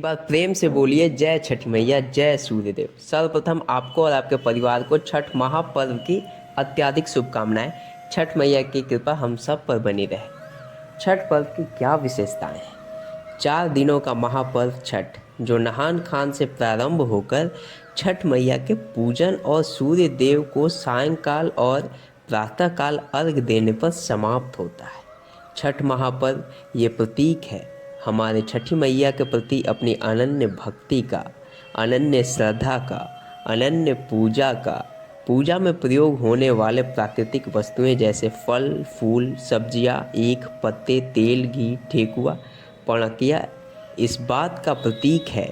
बार प्रेम से बोलिए जय छठ मैया, जय सूर्यदेव। सर्वप्रथम आपको और आपके परिवार को छठ महापर्व की अत्यधिक शुभकामनाएं। छठ मैया की कृपा हम सब पर बनी रहे। छठ पर्व की क्या विशेषताएं हैं? 4 दिनों का महापर्व छठ, जो नहान खान से प्रारंभ होकर छठ मैया के पूजन और सूर्य देव को सायंकाल और प्रातःकाल अर्घ देने पर समाप्त होता है। छठ महापर्व ये प्रतीक है हमारे छठी मैया के प्रति अपनी अनन्य भक्ति का, अनन्य श्रद्धा का, अनन्य पूजा का। पूजा में प्रयोग होने वाले प्राकृतिक वस्तुएं जैसे फल, फूल, सब्जियां, ईख, पत्ते, तेल, घी, ठेकुआ, पणकिया इस बात का प्रतीक है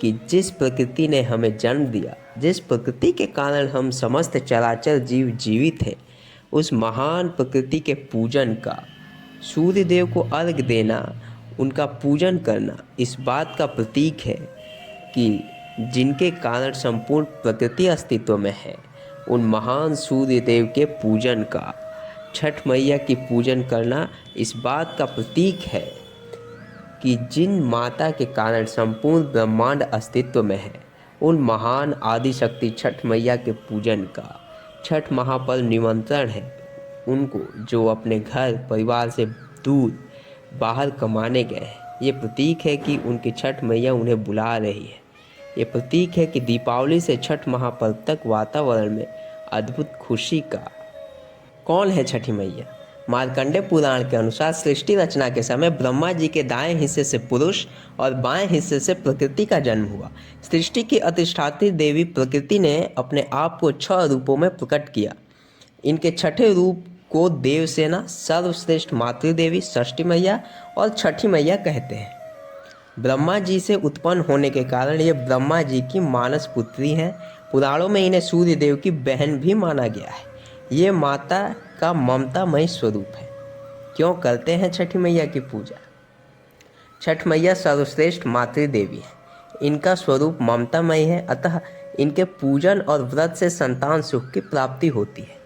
कि जिस प्रकृति ने हमें जन्म दिया, जिस प्रकृति के कारण हम समस्त चराचर जीव जीवित हैं, उस महान प्रकृति के पूजन का, सूर्य देव को अर्घ देना, उनका पूजन करना इस बात का प्रतीक है कि जिनके कारण संपूर्ण प्रकृति अस्तित्व में है, उन महान सूर्य देव के पूजन का, छठ मैया की पूजन करना इस बात का प्रतीक है कि जिन माता के कारण संपूर्ण ब्रह्मांड अस्तित्व में है, उन महान आदिशक्ति छठ मैया के पूजन का। छठ महापर्व निमंत्रण है उनको जो अपने घर परिवार से दूर बाहर कमाने गए हैं। ये प्रतीक है कि उनकी छठ मैया उन्हें बुला रही है। ये प्रतीक है कि दीपावली से छठ महापर्व तक वातावरण में अद्भुत खुशी का। कौन है छठी मैया? मार्कंडेय पुराण के अनुसार सृष्टि रचना के समय ब्रह्मा जी के दाएं हिस्से से पुरुष और बाएं हिस्से से प्रकृति का जन्म हुआ। सृष्टि की अधिष्ठात्री देवी प्रकृति ने अपने आप को 6 रूपों में प्रकट किया। इनके छठे रूप को देवसेना, सर्वश्रेष्ठ मातृदेवी, षष्ठी मैया और छठी मैया कहते हैं। ब्रह्मा जी से उत्पन्न होने के कारण ये ब्रह्मा जी की मानस पुत्री हैं। पुराणों में इन्हें सूर्य देव की बहन भी माना गया है। ये माता का ममतामय स्वरूप है। क्यों करते हैं छठी मैया की पूजा? छठ मैया सर्वश्रेष्ठ मातृदेवी है। इनका स्वरूप ममतामय है, अतः इनके पूजन और व्रत से संतान सुख की प्राप्ति होती है।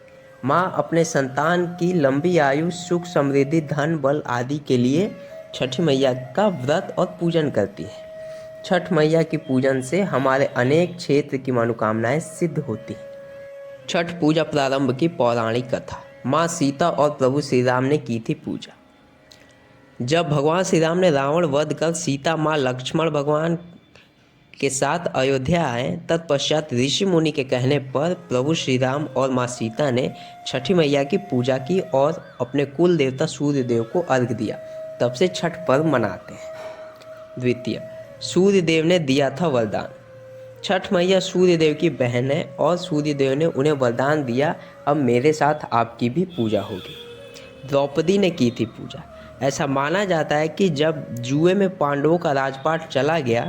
माँ अपने संतान की लंबी आयु, सुख, समृद्धि, धन, बल आदि के लिए छठी मैया का व्रत और पूजन करती है। छठ मैया की पूजन से हमारे अनेक क्षेत्र की मनोकामनाएं सिद्ध होती हैं। छठ पूजा प्रारंभ की पौराणिक कथा। माँ सीता और प्रभु श्री राम ने की थी पूजा। जब भगवान श्री राम ने रावण वध कर सीता, माँ लक्ष्मण भगवान के साथ अयोध्या आए, तत्पश्चात ऋषि मुनि के कहने पर प्रभु श्री राम और माँ सीता ने छठी मैया की पूजा की और अपने कुल देवता सूर्य देव को अर्घ दिया। तब से छठ पर्व मनाते हैं। द्वितीय, सूर्य देव ने दिया था वरदान। छठ मैया सूर्य देव की बहन है और सूर्य देव ने उन्हें वरदान दिया, अब मेरे साथ आपकी भी पूजा होगी। द्रौपदी ने की थी पूजा। ऐसा माना जाता है कि जब जुए में पांडवों का राजपाट चला गया,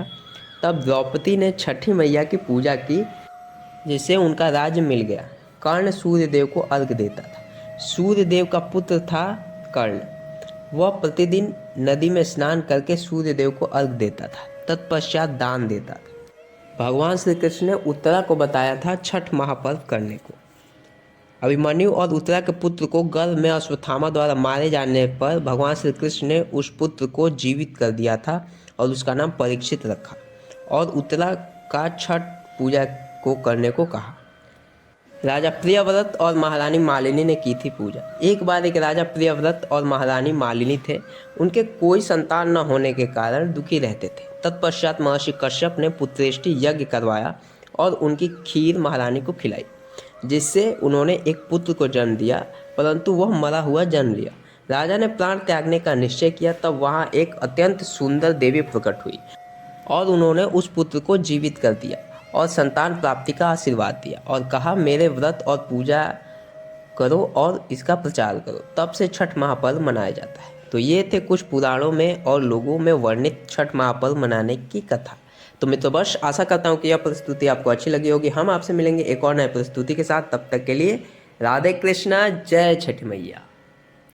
तब द्रौपदी ने छठी मैया की पूजा की, जिससे उनका राज्य मिल गया। कर्ण सूर्य देव को अर्घ देता था। सूर्य देव का पुत्र था कर्ण। वह प्रतिदिन नदी में स्नान करके सूर्य देव को अर्घ देता था, तत्पश्चात दान देता था। भगवान श्री कृष्ण ने उत्तरा को बताया था छठ महापर्व करने को। अभिमन्यु और उत्तरा के पुत्र को गर्भ में अश्वत्थामा द्वारा मारे जाने पर भगवान श्री कृष्ण ने उस पुत्र को जीवित कर दिया था और उसका नाम परीक्षित रखा और उत्तरा का छठ पूजा को करने को कहा। राजा प्रियव्रत और महारानी मालिनी ने की थी पूजा। एक बार एक राजा प्रियव्रत और महारानी मालिनी थे। उनके कोई संतान न होने के कारण दुखी रहते थे। तत्पश्चात महर्षि कश्यप ने पुत्रेष्टि यज्ञ करवाया और उनकी खीर महारानी को खिलाई, जिससे उन्होंने एक पुत्र को जन्म दिया, परंतु वह मरा हुआ जन्म लिया। राजा ने प्राण त्यागने का निश्चय किया। तब वहाँ एक अत्यंत सुंदर देवी प्रकट हुई और उन्होंने उस पुत्र को जीवित कर दिया और संतान प्राप्ति का आशीर्वाद दिया और कहा, मेरे व्रत और पूजा करो और इसका प्रचार करो। तब से छठ महापर्व मनाया जाता है। तो ये थे कुछ पुराणों में और लोगों में वर्णित छठ महापर्व मनाने की कथा। तो मित्रों, बस आशा करता हूँ कि यह प्रस्तुति आपको अच्छी लगी होगी। हम आपसे मिलेंगे एक और नए प्रस्तुति के साथ। तब तक के लिए राधे कृष्णा, जय छठ मैया।